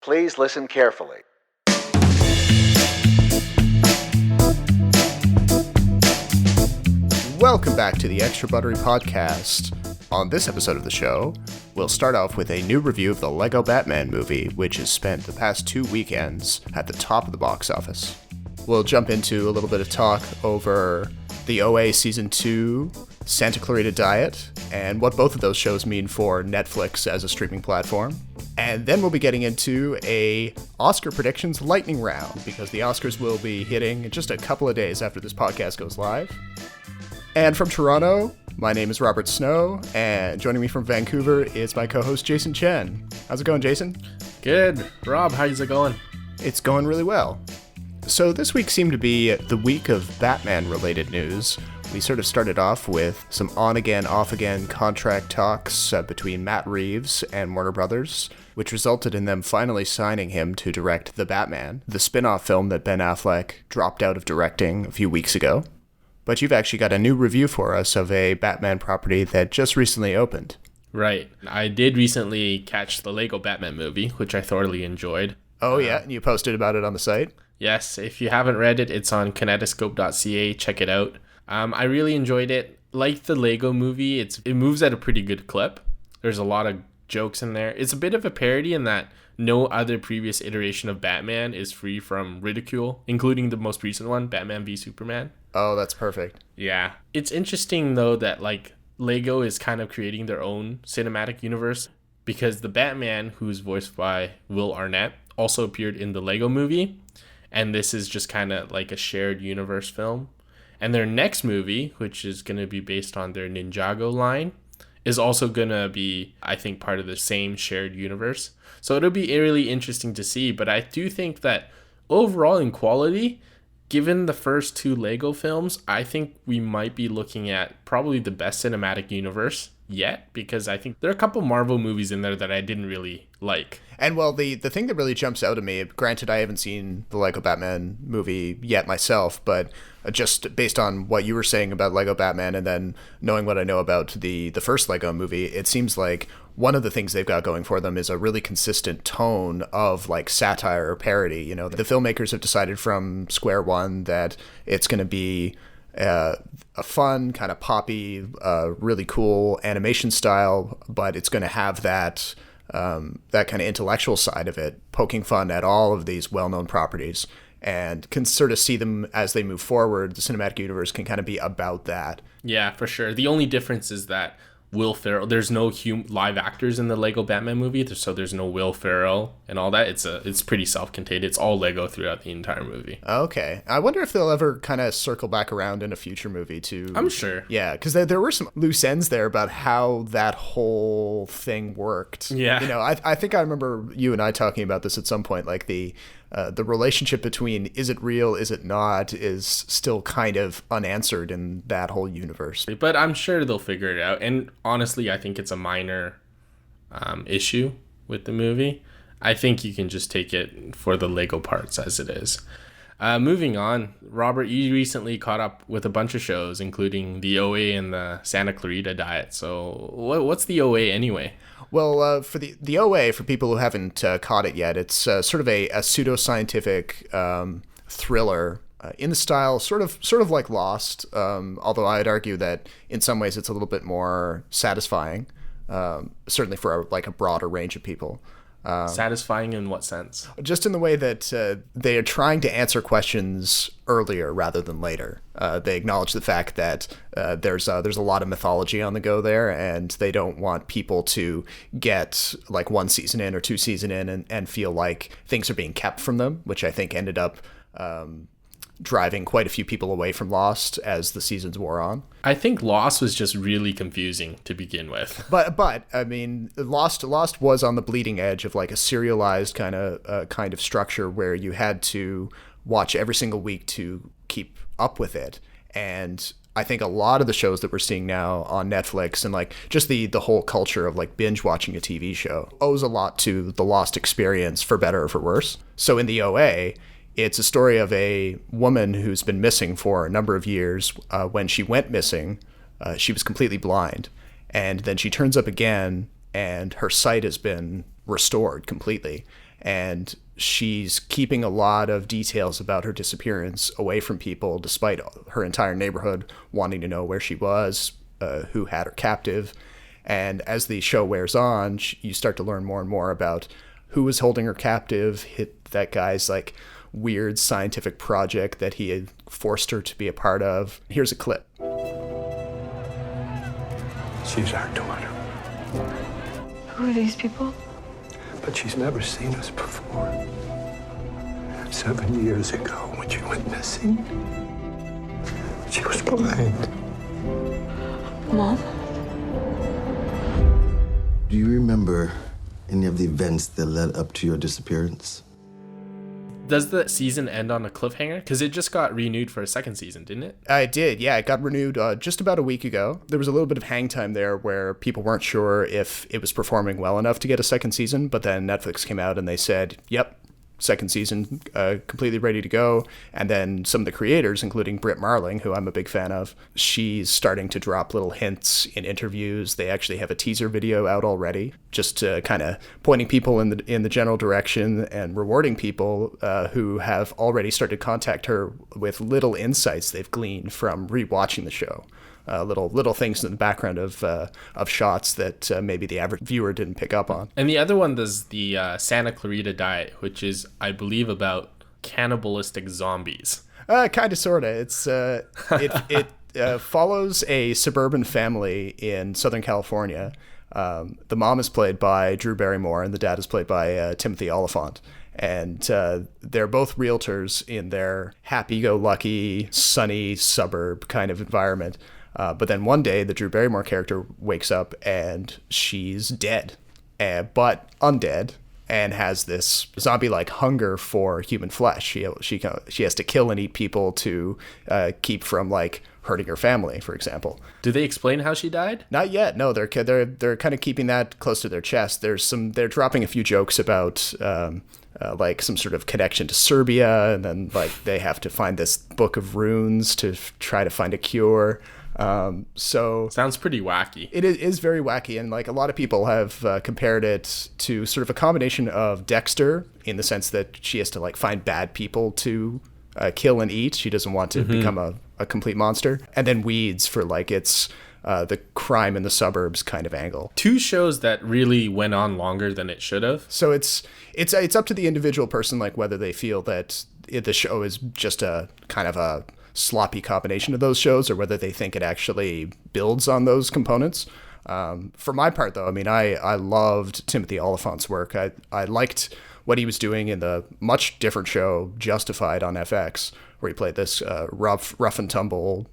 Please listen carefully. Welcome back to the Extra Buttery Podcast. On this episode of the show, we'll start off with a new review of the Lego Batman movie, which has spent the past 2 weekends at the top of the box office. We'll jump into a little bit of talk over the OA Season 2, Santa Clarita Diet, and what both of those shows mean for Netflix as a streaming platform. And then we'll be getting into a Oscar predictions lightning round, because the Oscars will be hitting in just a couple of days after this podcast goes live. And from Toronto, my name is Robert Snow, and joining me from Vancouver is my co-host Jason Chen. How's it going, Jason? Good. Rob, how's it going? It's going really well. So this week seemed to be the week of Batman-related news. We sort of started off with some on-again, off-again contract talks between Matt Reeves and Warner Brothers, which resulted in them finally signing him to direct The Batman, the spin-off film that Ben Affleck dropped out of directing a few weeks ago. But you've actually got a new review for us of a Batman property that just recently opened. Right. I did recently catch the Lego Batman movie, which I thoroughly enjoyed. Oh, yeah? And you posted about it on the site? Yes. If you haven't read it, it's on kinetoscope.ca. Check it out. I really enjoyed it. Like the Lego movie, it moves at a pretty good clip. There's a lot of jokes in there. It's a bit of a parody in that no other previous iteration of Batman is free from ridicule, including the most recent one, Batman v Superman. Oh, that's perfect. Yeah. It's interesting, though, that Lego is kind of creating their own cinematic universe, because the Batman, who's voiced by Will Arnett, also appeared in the Lego movie, and this is just kind of like a shared universe film. And their next movie, which is going to be based on their Ninjago line, is also going to be, I think, part of the same shared universe. So it'll be really interesting to see. But I do think that overall in quality, given the first 2 Lego films, I think we might be looking at probably the best cinematic universe yet, because I think there are a couple Marvel movies in there that I didn't really like. And well, the thing that really jumps out at me, granted I haven't seen the Lego Batman movie yet myself, but just based on what you were saying about Lego Batman and then knowing what I know about the first Lego movie, it seems like one of the things they've got going for them is a really consistent tone of like satire or parody. You know, the filmmakers have decided from square one that it's going to be a fun, kind of poppy, really cool animation style, but it's going to have that kind of intellectual side of it, poking fun at all of these well-known properties, and can sort of see them as they move forward. The cinematic universe can kind of be about that. Yeah, for sure. The only difference is that Will Ferrell, there's no live actors in the Lego Batman movie, so there's no Will Ferrell and all that. It's pretty self-contained. It's all Lego throughout the entire movie. Okay. I wonder if they'll ever kind of circle back around in a future movie to... I'm sure. Yeah, because there were some loose ends there about how that whole thing worked. Yeah. You know, I think I remember you and I talking about this at some point, like the relationship between is it real, is it not, is still kind of unanswered in that whole universe. But I'm sure they'll figure it out. And honestly, I think it's a minor issue with the movie. I think you can just take it for the Lego parts as it is. Moving on, Robert, you recently caught up with a bunch of shows, including the OA and the Santa Clarita Diet. So what's the OA anyway? Well, for the OA, for people who haven't caught it yet, it's sort of a pseudoscientific thriller in the style, sort of like Lost, although I'd argue that in some ways it's a little bit more satisfying, certainly for a broader range of people. Satisfying in what sense? Just in the way that they are trying to answer questions earlier rather than later. They acknowledge the fact that there's a lot of mythology on the go there, and they don't want people to get like 1 season in or 2 season in and feel like things are being kept from them, which I think ended up driving quite a few people away from Lost as the seasons wore on. I think Lost was just really confusing to begin with. But I mean, Lost was on the bleeding edge of like a serialized kind of structure where you had to watch every single week to keep up with it. And I think a lot of the shows that we're seeing now on Netflix and like just the whole culture of like binge watching a TV show owes a lot to the Lost experience, for better or for worse. So in the OA, it's a story of a woman who's been missing for a number of years. When she went missing, she was completely blind. And then she turns up again, and her sight has been restored completely. and she's keeping a lot of details about her disappearance away from people, despite her entire neighborhood wanting to know where she was, who had her captive. And as the show wears on, you start to learn more and more about who was holding her captive, that guy's like weird scientific project that he had forced her to be a part of. Here's a clip. She's our daughter. Who are these people? But she's never seen us before. 7 years ago, when she went missing, she was blind. Mom? Do you remember any of the events that led up to your disappearance? Does the season end on a cliffhanger? Because it just got renewed for a second season, didn't it? It did, yeah. It got renewed just about a week ago. There was a little bit of hang time there where people weren't sure if it was performing well enough to get a second season, but then Netflix came out and they said, yep, second season completely ready to go. And then some of the creators, including Britt Marling, who I'm a big fan of, she's starting to drop little hints in interviews. They actually have a teaser video out already, just kind of pointing people in the general direction and rewarding people who have already started to contact her with little insights they've gleaned from rewatching the show. Little things in the background of shots that maybe the average viewer didn't pick up on. And the other one is the Santa Clarita Diet, which is, I believe, about cannibalistic zombies. Kind of, sort of. It follows a suburban family in Southern California. The mom is played by Drew Barrymore, and the dad is played by Timothy Olyphant. And they're both realtors in their happy-go-lucky, sunny suburb kind of environment. But then one day, the Drew Barrymore character wakes up and she's dead, but undead, and has this zombie-like hunger for human flesh. She has to kill and eat people to keep from like hurting her family, for example. Do they explain how she died? Not yet. No, they're kind of keeping that close to their chest. They're dropping a few jokes about like some sort of connection to Serbia, and then like they have to find this book of runes to try to find a cure. So sounds pretty wacky. It is very wacky, and like a lot of people have compared it to sort of a combination of Dexter, in the sense that she has to like find bad people to kill and eat. She doesn't want to become a complete monster. And then Weeds for like its the crime in the suburbs kind of angle. Two shows that really went on longer than it should have. So it's up to the individual person, like whether they feel that the show is just a kind of a sloppy combination of those shows, or whether they think it actually builds on those components. For my part, though, I mean, I loved Timothy Olyphant's work. I liked what he was doing in the much different show Justified on FX, where he played this rough and tumble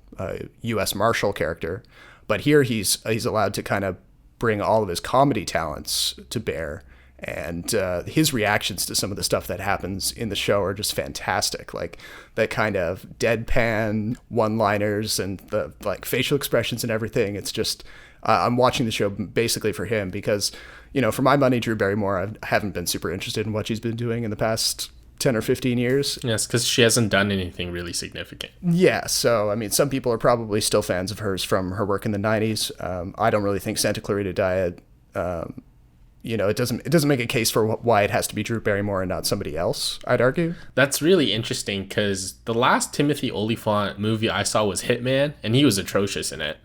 U.S. Marshal character. But here he's allowed to kind of bring all of his comedy talents to bear. And his reactions to some of the stuff that happens in the show are just fantastic. Like that kind of deadpan one-liners and the like facial expressions and everything. It's just, I'm watching the show basically for him because, you know, for my money, Drew Barrymore, I haven't been super interested in what she's been doing in the past 10 or 15 years. Yes, because she hasn't done anything really significant. Yeah, so, I mean, some people are probably still fans of hers from her work in the 90s. I don't really think Santa Clarita Diet... you know, it doesn't make a case for why it has to be Drew Barrymore and not somebody else, I'd argue. That's really interesting because the last Timothy Olyphant movie I saw was Hitman, and he was atrocious in it.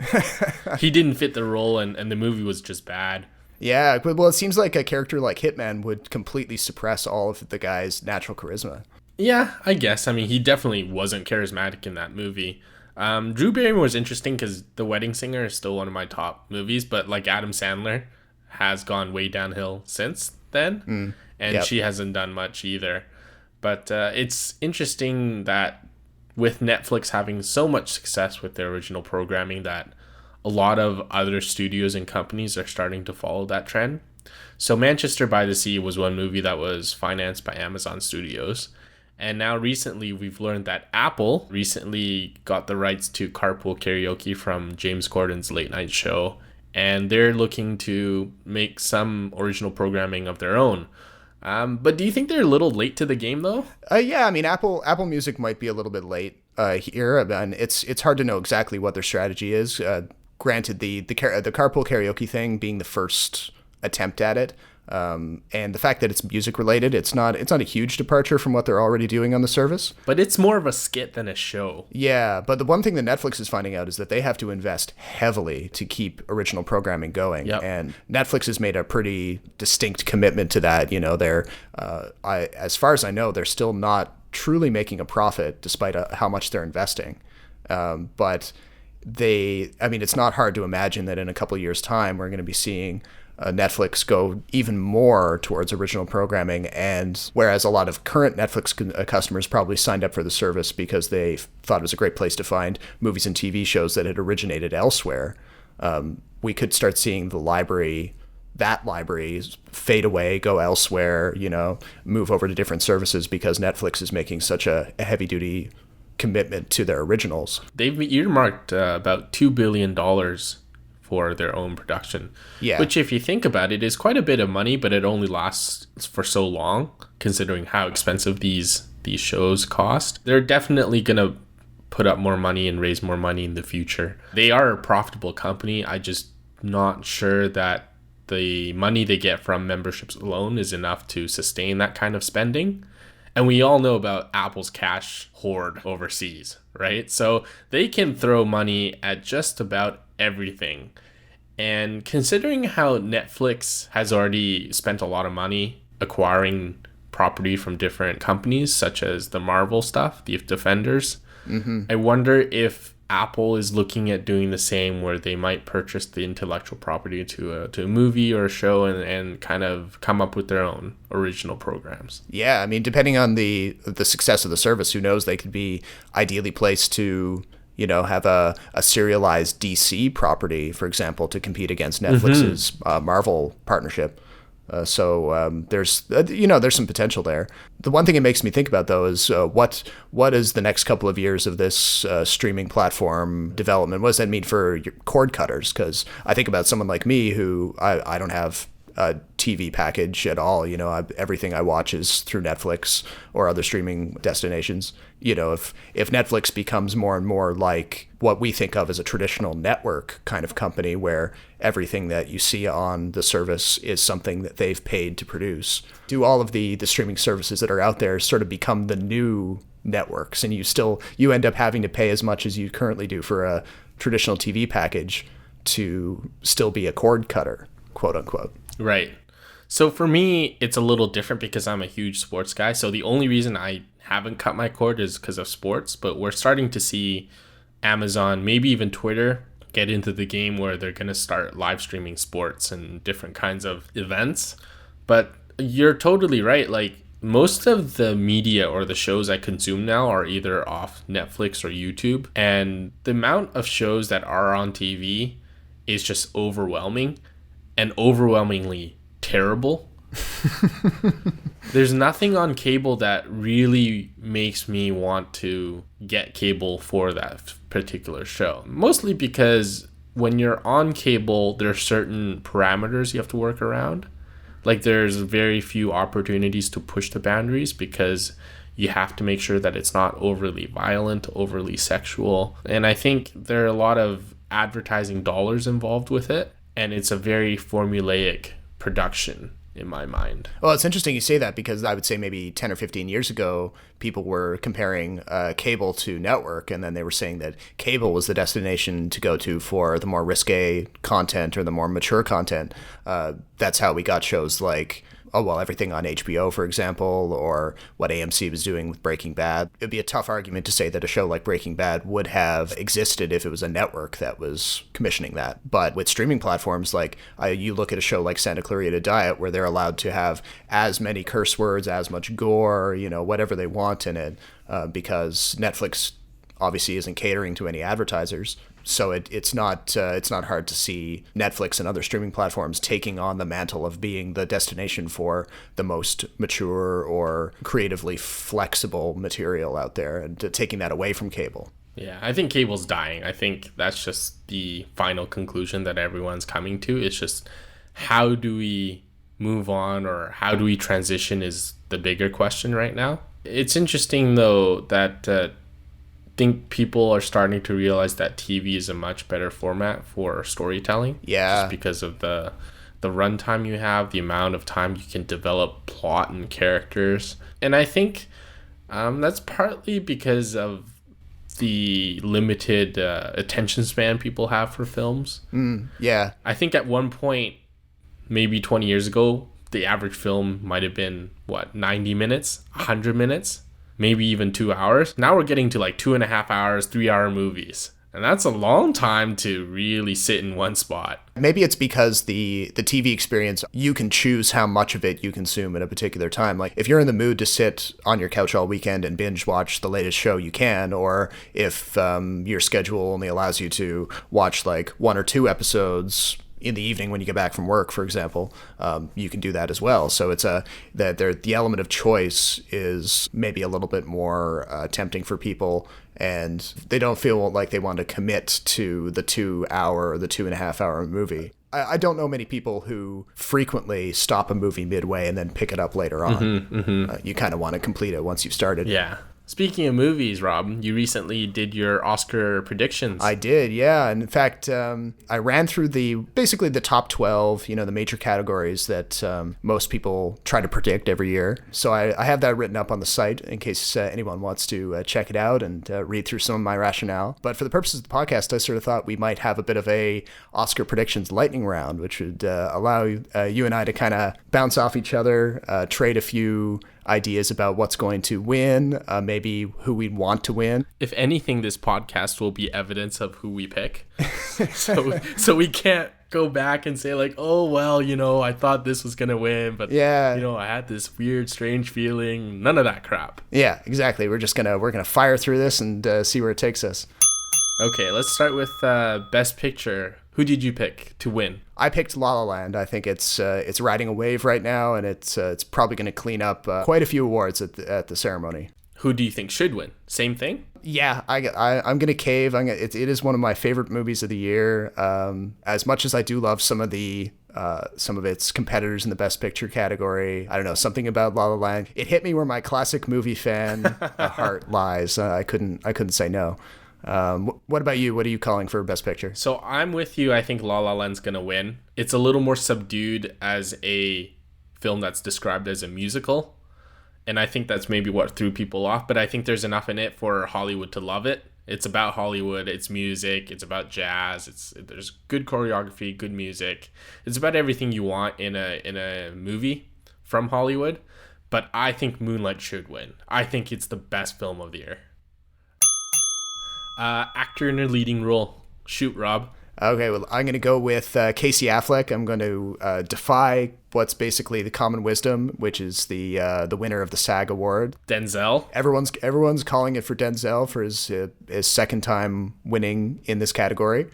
He didn't fit the role, and the movie was just bad. Yeah, well, it seems like a character like Hitman would completely suppress all of the guy's natural charisma. Yeah, I guess. I mean, he definitely wasn't charismatic in that movie. Drew Barrymore was interesting because The Wedding Singer is still one of my top movies, but like Adam Sandler has gone way downhill since then, and yep. She hasn't done much either. But it's interesting that with Netflix having so much success with their original programming, that a lot of other studios and companies are starting to follow that trend. So Manchester by the Sea was one movie that was financed by Amazon Studios. And now recently we've learned that Apple recently got the rights to Carpool Karaoke from James Corden's late night show. And they're looking to make some original programming of their own. But do you think they're a little late to the game, though? Yeah, I mean, Apple Music might be a little bit late here. And it's hard to know exactly what their strategy is. Granted, the Carpool Karaoke thing being the first attempt at it, And the fact that it's music related, it's not a huge departure from what they're already doing on the service. But it's more of a skit than a show. Yeah, but the one thing that Netflix is finding out is that they have to invest heavily to keep original programming going. Yep. And Netflix has made a pretty distinct commitment to that. They're, as far as I know, they're still not truly making a profit despite how much they're investing. But it's not hard to imagine that in a couple of years' time, we're going to be seeing Netflix go even more towards original programming, and whereas a lot of current Netflix customers probably signed up for the service because they thought it was a great place to find movies and TV shows that had originated elsewhere, we could start seeing that library fade away, go elsewhere, move over to different services because Netflix is making such a heavy-duty commitment to their originals. They've earmarked about $2 billion for their own production. Yeah. Which, if you think about it, is quite a bit of money, but it only lasts for so long, considering how expensive these shows cost. They're definitely going to put up more money and raise more money in the future. They are a profitable company. I just not sure that the money they get from memberships alone is enough to sustain that kind of spending. And we all know about Apple's cash hoard overseas, right? So they can throw money at just about everything. And considering how Netflix has already spent a lot of money acquiring property from different companies, such as the Marvel stuff, the Defenders, I wonder if Apple is looking at doing the same, where they might purchase the intellectual property to a movie or a show and kind of come up with their own original programs. Yeah, depending on the success of the service, who knows, they could be ideally placed to have a serialized DC property, for example, to compete against Netflix's Marvel partnership. So there's some potential there. The one thing it makes me think about, though, is what is the next couple of years of this streaming platform development? What does that mean for your cord cutters? Because I think about someone like me who I don't have a TV package at all. Everything I watch is through Netflix or other streaming destinations. If Netflix becomes more and more like what we think of as a traditional network kind of company, where everything that you see on the service is something that they've paid to produce, do all of the streaming services that are out there sort of become the new networks, and you end up having to pay as much as you currently do for a traditional TV package to still be a cord cutter, quote unquote. Right. So for me, it's a little different because I'm a huge sports guy. So the only reason I haven't cut my cord is because of sports. But we're starting to see Amazon, maybe even Twitter, get into the game where they're going to start live streaming sports and different kinds of events. But you're totally right. Like, most of the media or the shows I consume now are either off Netflix or YouTube. And the amount of shows that are on TV is just overwhelming. And overwhelmingly terrible. There's nothing on cable that really makes me want to get cable for that particular show. Mostly because when you're on cable, there are certain parameters you have to work around. Like, there's very few opportunities to push the boundaries because you have to make sure that it's not overly violent, overly sexual. And I think there are a lot of advertising dollars involved with it. And it's a very formulaic production in my mind. Well, it's interesting you say that, because I would say maybe 10 or 15 years ago, people were comparing cable to network, and then they were saying that cable was the destination to go to for the more risque content or the more mature content. That's how we got shows like everything on HBO, for example, or what AMC was doing with Breaking Bad. It'd be a tough argument to say that a show like Breaking Bad would have existed if it was a network that was commissioning that. But with streaming platforms, like you look at a show like Santa Clarita Diet, where they're allowed to have as many curse words, as much gore, whatever they want in it, because Netflix obviously isn't catering to any advertisers. So it's not hard to see Netflix and other streaming platforms taking on the mantle of being the destination for the most mature or creatively flexible material out there, and taking that away from cable. Yeah, I think cable's dying. I think that's just the final conclusion that everyone's coming to. It's just, how do we move on, or how do we transition is the bigger question right now. It's interesting, though, that think people are starting to realize that TV is a much better format for storytelling. Yeah. Just because of the the runtime you have, the amount of time you can develop plot and characters. And I think that's partly because of the limited attention span people have for films. Yeah. I think at one point, maybe 20 years ago, the average film might have been, 90 minutes, 100 minutes, maybe even 2 hours. Now we're getting to like 2.5 hours, 3-hour movies. And that's a long time to really sit in one spot. Maybe it's because the TV experience, you can choose how much of it you consume at a particular time. Like if you're in the mood to sit on your couch all weekend and binge watch the latest show, you can. Or if your schedule only allows you to watch like 1 or 2 episodes in the evening when you get back from work, for example, you can do that as well. So it's the element of choice is maybe a little bit more tempting for people, and they don't feel like they want to commit to the 2-hour or the 2.5-hour movie. I don't know many people who frequently stop a movie midway and then pick it up later on. You kind of want to complete it once you've started. Yeah. Speaking of movies, Rob, you recently did your Oscar predictions. I did, yeah. And in fact, I ran through basically the top 12, the major categories that most people try to predict every year. So I have that written up on the site in case anyone wants to check it out and read through some of my rationale. But for the purposes of the podcast, I sort of thought we might have a bit of a Oscar predictions lightning round, which would allow you and I to kind of bounce off each other, trade a few ideas about what's going to win, maybe who we want to win. If anything, this podcast will be evidence of who we pick. so we can't go back and say like, oh, well, I thought this was going to win, but yeah, I had this weird, strange feeling. None of that crap. Yeah, exactly. We're going to fire through this and see where it takes us. Okay, let's start with Best Picture. Who did you pick to win? I picked La La Land. I think it's riding a wave right now, and it's probably going to clean up quite a few awards at the ceremony. Who do you think should win? Same thing? Yeah, I'm going to cave. It is one of my favorite movies of the year. As much as I do love some of its competitors in the Best Picture category, I don't know, something about La La Land. It hit me where my classic movie fan heart lies. I couldn't say no. What about you? What are you calling for Best Picture? So I'm with you. I think La La Land's gonna win. It's a little more subdued as a film that's described as a musical, and I think that's maybe what threw people off, but I think there's enough in it for Hollywood to love it. It's about Hollywood, it's music, it's about jazz, there's good choreography, good music. It's about everything you want in a movie from Hollywood, but I think Moonlight should win. I think it's the best film of the year. Actor in a leading role. Shoot, Rob. Okay, well, I'm going to go with Casey Affleck. I'm going to defy what's basically the common wisdom, which is the winner of the SAG award. Denzel. Everyone's calling it for Denzel for his second time winning in this category.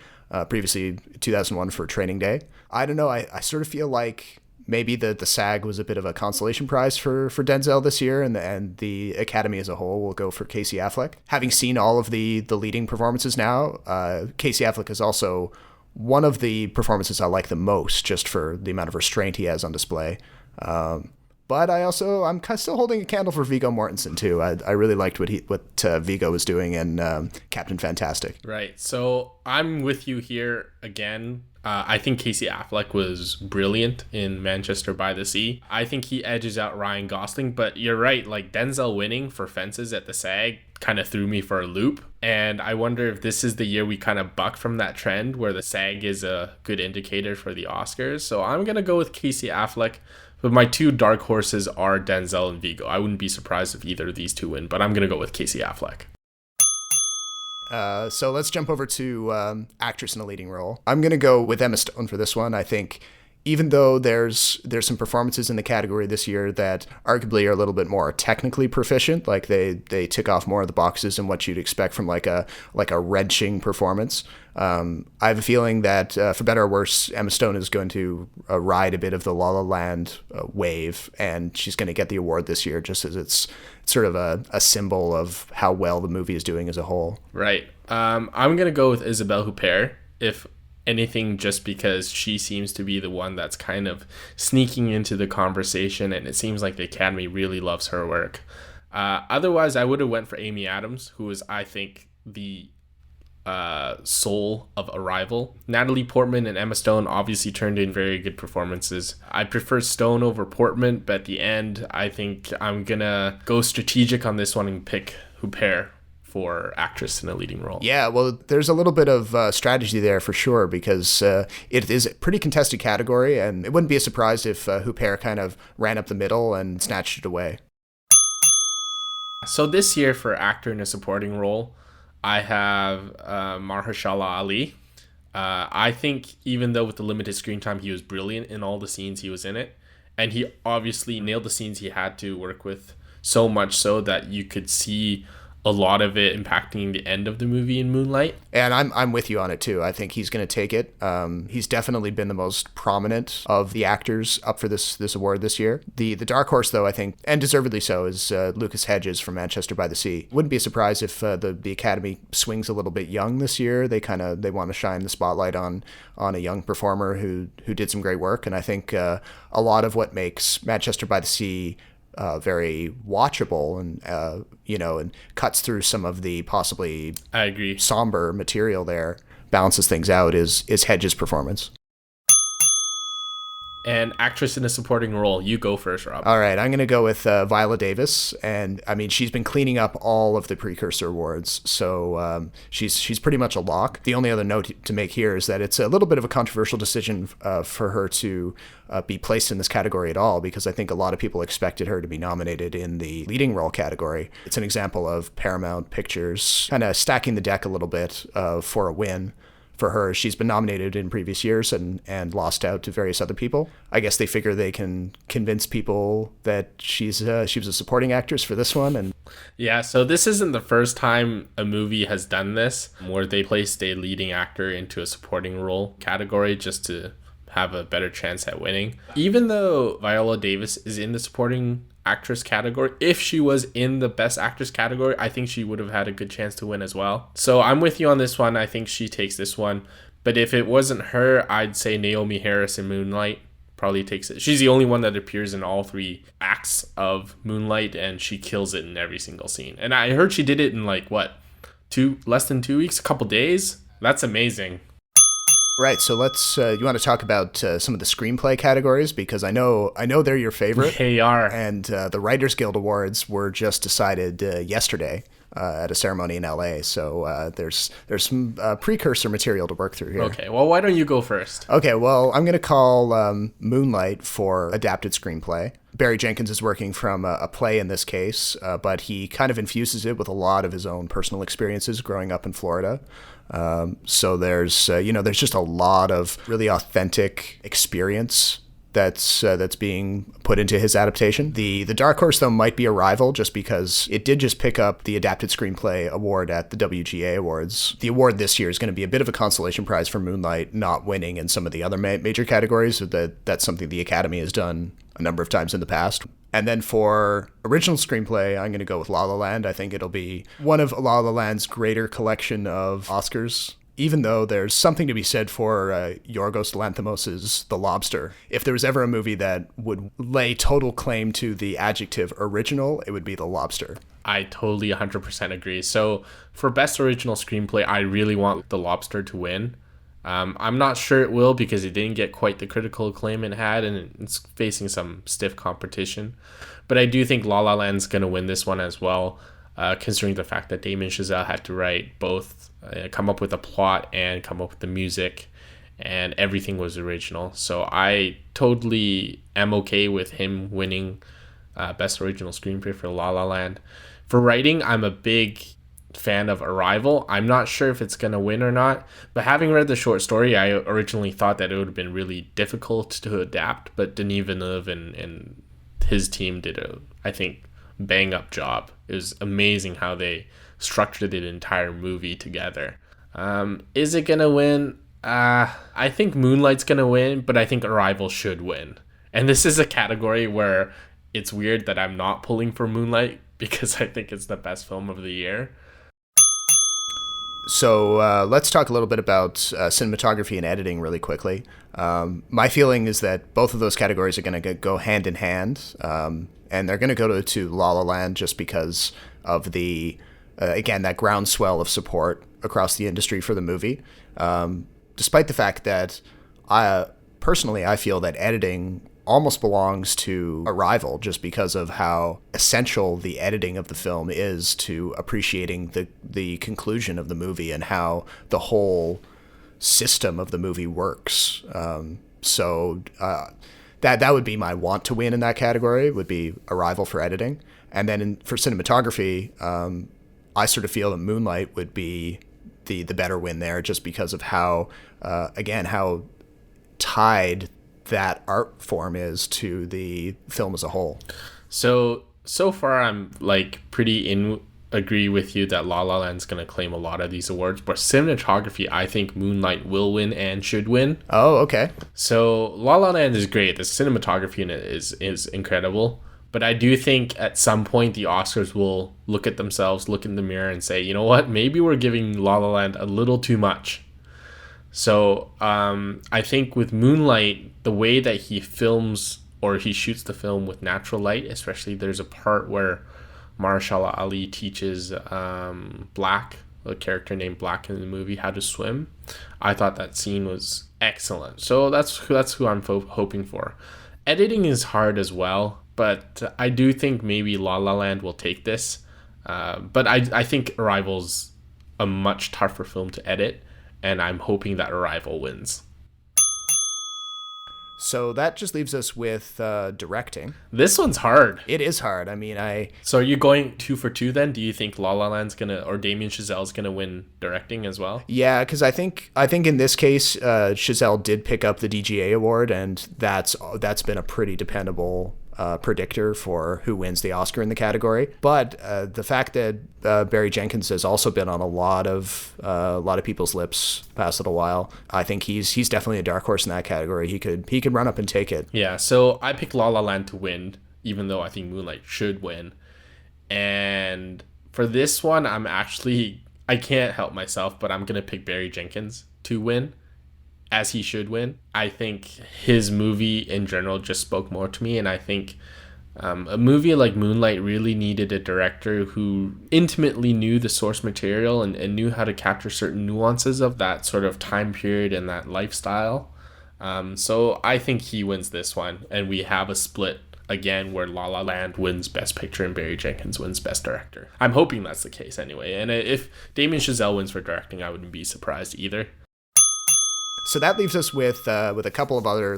Previously, 2001 for Training Day. I don't know. I sort of feel like maybe the SAG was a bit of a consolation prize for Denzel this year, and the Academy as a whole will go for Casey Affleck. Having seen all of the leading performances now, Casey Affleck is also one of the performances I like the most, just for the amount of restraint he has on display. But I'm still holding a candle for Viggo Mortensen too. I really liked what Viggo was doing in Captain Fantastic. Right. So I'm with you here again. I think Casey Affleck was brilliant in Manchester by the Sea. I think he edges out Ryan Gosling, but you're right, like Denzel winning for Fences at the SAG kind of threw me for a loop. And I wonder if this is the year we kind of buck from that trend where the SAG is a good indicator for the Oscars. So I'm going to go with Casey Affleck. But my two dark horses are Denzel and Viggo. I wouldn't be surprised if either of these two win, but I'm going to go with Casey Affleck. So let's jump over to actress in a leading role. I'm going to go with Emma Stone for this one. I think even though there's some performances in the category this year that arguably are a little bit more technically proficient, like they tick off more of the boxes than what you'd expect from like a wrenching performance. I have a feeling that for better or worse, Emma Stone is going to ride a bit of the La La Land wave, and she's going to get the award this year just as it's sort of a symbol of how well the movie is doing as a whole. Right. I'm going to go with Isabelle Huppert, if anything, just because she seems to be the one that's kind of sneaking into the conversation, and it seems like the Academy really loves her work. Otherwise, I would have went for Amy Adams, who is, I think, the soul of Arrival. Natalie Portman and Emma Stone obviously turned in very good performances. I prefer Stone over Portman, but at the end, I think I'm gonna go strategic on this one and pick Huppert for actress in a leading role. Yeah, well, there's a little bit of strategy there for sure, because it is a pretty contested category, and it wouldn't be a surprise if Huppert kind of ran up the middle and snatched it away. So this year for actor in a supporting role, I have Mahershala Ali. I think even though with the limited screen time, he was brilliant in all the scenes he was in it. And he obviously nailed the scenes he had to work with, so much so that you could see a lot of it impacting the end of the movie in Moonlight. And I'm with you on it too. I think he's going to take it. He's definitely been the most prominent of the actors up for this award this year. The dark horse, though, I think, and deservedly so, is Lucas Hedges from Manchester by the Sea. Wouldn't be a surprise if the Academy swings a little bit young this year. They want to shine the spotlight on a young performer who did some great work. And I think a lot of what makes Manchester by the Sea very watchable and and cuts through some of the possibly I agree somber material there, balances things out, is Hedges' performance. And actress in a supporting role, you go first, Rob. All right, I'm going to go with Viola Davis, and I mean she's been cleaning up all of the precursor awards, so she's pretty much a lock. The only other note to make here is that it's a little bit of a controversial decision for her to be placed in this category at all, because I think a lot of people expected her to be nominated in the leading role category. It's an example of Paramount Pictures kind of stacking the deck a little bit for a win. For her, she's been nominated in previous years and lost out to various other people. I guess they figure they can convince people that she was a supporting actress for this one. And yeah, so this isn't the first time a movie has done this, where they placed a leading actor into a supporting role category just to have a better chance at winning. Even though Viola Davis is in the supporting actress category, if she was in the best actress category, I think she would have had a good chance to win as well. So I'm with you on this one. I think she takes this one. But if it wasn't her, I'd say Naomi Harris in Moonlight probably takes it. She's the only one that appears in all 3 acts of Moonlight, and she kills it in every single scene. And I heard she did it in less than 2 weeks, a couple days. That's amazing. right, so let's. You want to talk about some of the screenplay categories, because I know they're your favorite. They are. And the Writers Guild Awards were just decided yesterday at a ceremony in LA. So there's some precursor material to work through here. Okay, well, why don't you go first? Okay, well, I'm going to call Moonlight for adapted screenplay. Barry Jenkins is working from a play in this case, but he kind of infuses it with a lot of his own personal experiences growing up in Florida. So there's just a lot of really authentic experience that's being put into his adaptation. The dark horse, though, might be Arrival, just because it did just pick up the adapted screenplay award at the WGA Awards. The award this year is going to be a bit of a consolation prize for Moonlight not winning in some of the other major categories. That's something the Academy has done a number of times in the past. And then for original screenplay, I'm going to go with La La Land. I think it'll be one of La La Land's greater collection of Oscars, even though there's something to be said for Yorgos Lanthimos' The Lobster. If there was ever a movie that would lay total claim to the adjective original, it would be The Lobster. I totally 100% agree. So for Best Original Screenplay, I really want The Lobster to win. I'm not sure it will, because it didn't get quite the critical acclaim it had, and it's facing some stiff competition. But I do think La La Land's going to win this one as well, considering the fact that Damien Chazelle had to write both, come up with a plot and come up with the music, and everything was original. So I totally am okay with him winning Best Original Screenplay for La La Land. For writing, I'm a big fan of Arrival. I'm not sure if it's going to win or not, but having read the short story, I originally thought that it would have been really difficult to adapt, but Denis Villeneuve and his team did I think, bang up job. It was amazing how they structured the entire movie together. Is it going to win? I think Moonlight's going to win, but I think Arrival should win. And this is a category where it's weird that I'm not pulling for Moonlight, because I think it's the best film of the year. So let's talk a little bit about cinematography and editing really quickly. My feeling is that both of those categories are going to go hand in hand, and they're going to go to La La Land just because of the, again, that groundswell of support across the industry for the movie, despite the fact that I feel that editing almost belongs to Arrival, just because of how essential the editing of the film is to appreciating the conclusion of the movie and how the whole system of the movie works. That would be my want to win in that category, would be Arrival for editing. And then for cinematography, I sort of feel that Moonlight would be the better win there, just because of how how tied that art form is to the film as a whole. So far I'm like pretty agree with you that La La Land's going to claim a lot of these awards, but cinematography, I think Moonlight will win and should win. Oh, okay. So La La Land is great. The cinematography in it is incredible. But I do think at some point the Oscars will look at themselves, look in the mirror and say, you know what, maybe we're giving La La Land a little too much. So I think with Moonlight, the way that he films or he shoots the film with natural light, especially there's a part where Mahershala Ali teaches Black, a character named Black in the movie, how to swim. I thought that scene was excellent. So that's who I'm hoping for. Editing is hard as well, but I do think maybe La La Land will take this. But I think Arrival's a much tougher film to edit, and I'm hoping that Arrival wins. So that just leaves us with directing. This one's hard. It is hard. I mean, So are you going 2 for 2 then? Do you think La La Land's or Damien Chazelle's gonna win directing as well? Yeah, because I think in this case, Chazelle did pick up the DGA award, and that's been a pretty dependable predictor for who wins the Oscar in the category. But the fact that Barry Jenkins has also been on a lot of people's lips past little while, I think he's definitely a dark horse in that category. He could run up and take it. Yeah, so I picked La La Land to win, even though I think Moonlight should win. And for this one, I can't help myself, but I'm gonna pick Barry Jenkins to win, as he should win. I think his movie in general just spoke more to me, and I think a movie like Moonlight really needed a director who intimately knew the source material and knew how to capture certain nuances of that sort of time period and that lifestyle. So I think he wins this one, and we have a split again where La La Land wins Best Picture and Barry Jenkins wins Best Director. I'm hoping that's the case anyway, and if Damien Chazelle wins for directing, I wouldn't be surprised either. So that leaves us with a couple of other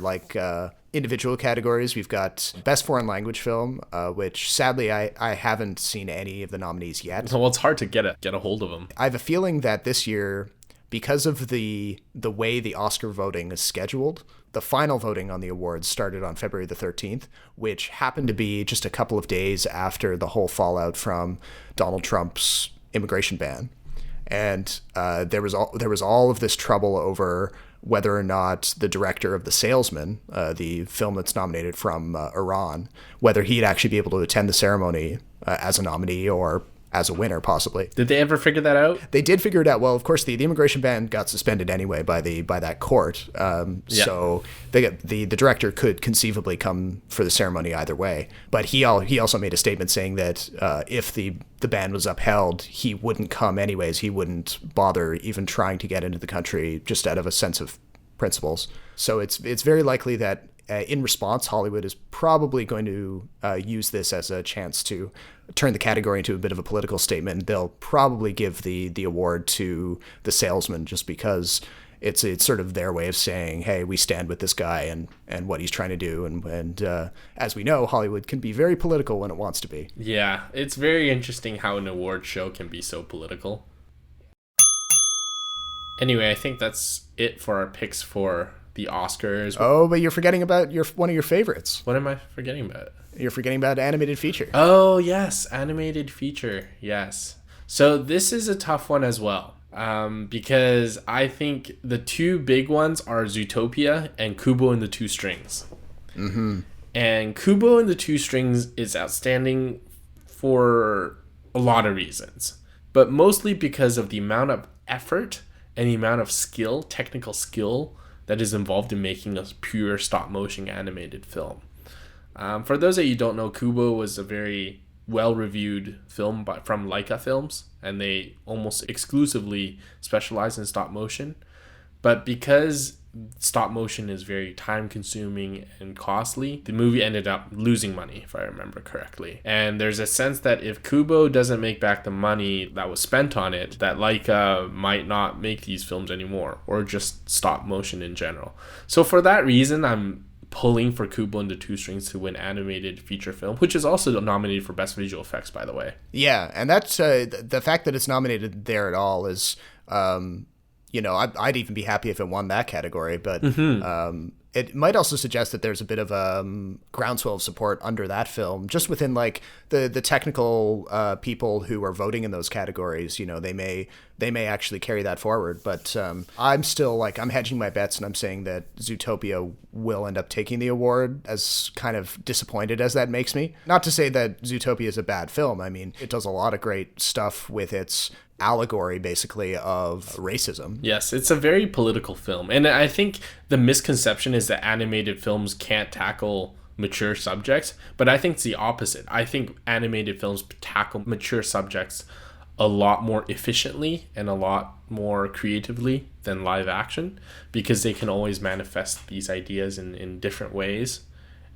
individual categories. We've got Best Foreign Language Film, which sadly I haven't seen any of the nominees yet. Well, it's hard to get a hold of them. I have a feeling that this year, because of the way the Oscar voting is scheduled, the final voting on the awards started on February the 13th, which happened to be just a couple of days after the whole fallout from Donald Trump's immigration ban. And there was all of this trouble over whether or not the director of The Salesman, the film that's nominated from Iran, whether he'd actually be able to attend the ceremony as a nominee or as a winner, possibly. Did they ever figure that out? They did figure it out. Well, of course, the immigration ban got suspended anyway by that court. So the director could conceivably come for the ceremony either way. But he also made a statement saying that if the ban was upheld, he wouldn't come anyways. He wouldn't bother even trying to get into the country just out of a sense of principles. So it's very likely that in response, Hollywood is probably going to use this as a chance to turn the category into a bit of a political statement. They'll probably give the award to The Salesman just because it's sort of their way of saying, hey, we stand with this guy and what he's trying to do. And as we know, Hollywood can be very political when it wants to be. Yeah, it's very interesting how an award show can be so political. Anyway, I think that's it for our picks for the Oscars. Oh, but you're forgetting about one of your favorites. What am I forgetting about? You're forgetting about animated feature. Oh, yes, animated feature. Yes. So this is a tough one as well, because I think the two big ones are Zootopia and Kubo and the Two Strings. Mm-hmm. And Kubo and the Two Strings is outstanding for a lot of reasons, but mostly because of the amount of effort and the amount of skill, technical skill, that is involved in making a pure stop motion animated film. For those that you don't know, Kubo was a very well-reviewed film from Leica Films, and they almost exclusively specialize in stop motion. But because stop motion is very time-consuming and costly, the movie ended up losing money, if I remember correctly. And there's a sense that if Kubo doesn't make back the money that was spent on it, that Leica might not make these films anymore, or just stop motion in general. So for that reason, I'm pulling for Kubo and the Two Strings to win animated feature film, which is also nominated for Best Visual Effects, by the way. Yeah, and that's the fact that it's nominated there at all is, I'd even be happy if it won that category, but it might also suggest that there's a bit of a groundswell of support under that film, just within like the technical people who are voting in those categories. They may actually carry that forward. But I'm still I'm hedging my bets, and I'm saying that Zootopia will end up taking the award, as kind of disappointed as that makes me. Not to say that Zootopia is a bad film. I mean, it does a lot of great stuff with its allegory, basically, of racism. Yes, it's a very political film. And I think the misconception is that animated films can't tackle mature subjects, but I think it's the opposite. I think animated films tackle mature subjects a lot more efficiently and a lot more creatively than live action, because they can always manifest these ideas in different ways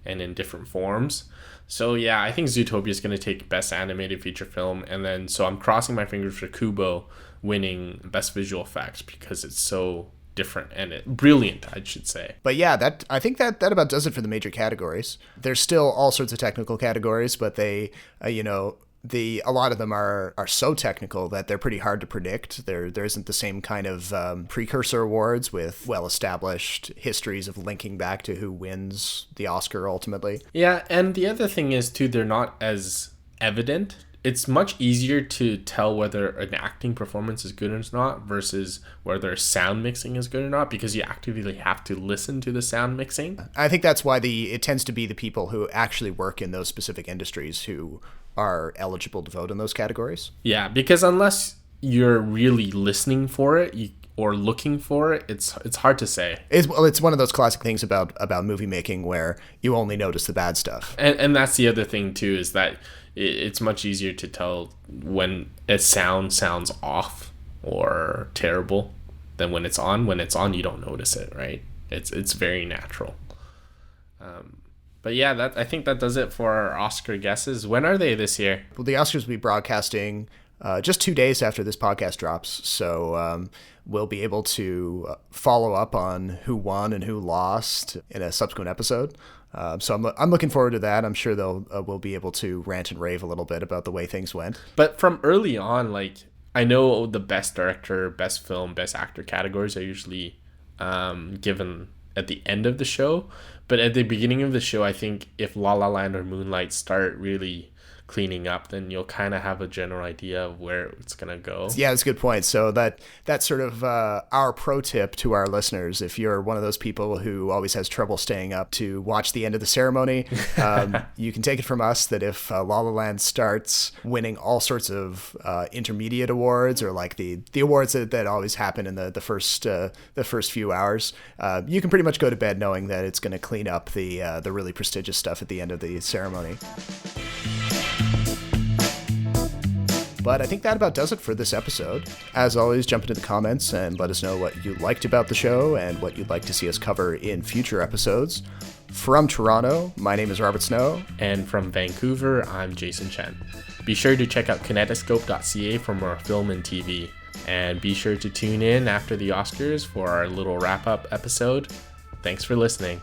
and in different forms. So yeah, I think Zootopia is going to take Best Animated Feature Film, and then so I'm crossing my fingers for Kubo winning Best Visual Effects, because it's so different and brilliant, I should say. But yeah, I think that about does it for the major categories. There's still all sorts of technical categories, but they, a lot of them are so technical that they're pretty hard to predict. There isn't the same kind of precursor awards with well-established histories of linking back to who wins the Oscar ultimately. Yeah, and the other thing is too, they're not as evident. It's much easier to tell whether an acting performance is good or not versus whether sound mixing is good or not, because you actively have to listen to the sound mixing. I think that's why it tends to be the people who actually work in those specific industries who are eligible to vote in those categories. Yeah, because unless you're really listening for it or looking for it, it's hard to say. It's one of those classic things about movie making where you only notice the bad stuff. And that's the other thing too, is that it's much easier to tell when a sound sounds off or terrible than when it's on. When it's on, you don't notice it, right? It's very natural. But yeah, I think that does it for our Oscar guesses. When are they this year? Well, the Oscars will be broadcasting just 2 days after this podcast drops. So we'll be able to follow up on who won and who lost in a subsequent episode. So I'm looking forward to that. I'm sure we'll be able to rant and rave a little bit about the way things went. But from early on, I know the best director, best film, best actor categories are usually given at the end of the show. But at the beginning of the show, I think if La La Land or Moonlight start really cleaning up, then you'll kind of have a general idea of where it's going to go. Yeah, that's a good point. So that's sort of our pro tip to our listeners. If you're one of those people who always has trouble staying up to watch the end of the ceremony, you can take it from us that if La La Land starts winning all sorts of intermediate awards, or like the awards that always happen in the first few hours, you can pretty much go to bed knowing that it's going to clean up the really prestigious stuff at the end of the ceremony. But I think that about does it for this episode. As always, jump into the comments and let us know what you liked about the show and what you'd like to see us cover in future episodes. From Toronto, my name is Robert Snow. And from Vancouver, I'm Jason Chen. Be sure to check out kinetoscope.ca for more film and TV. And be sure to tune in after the Oscars for our little wrap-up episode. Thanks for listening.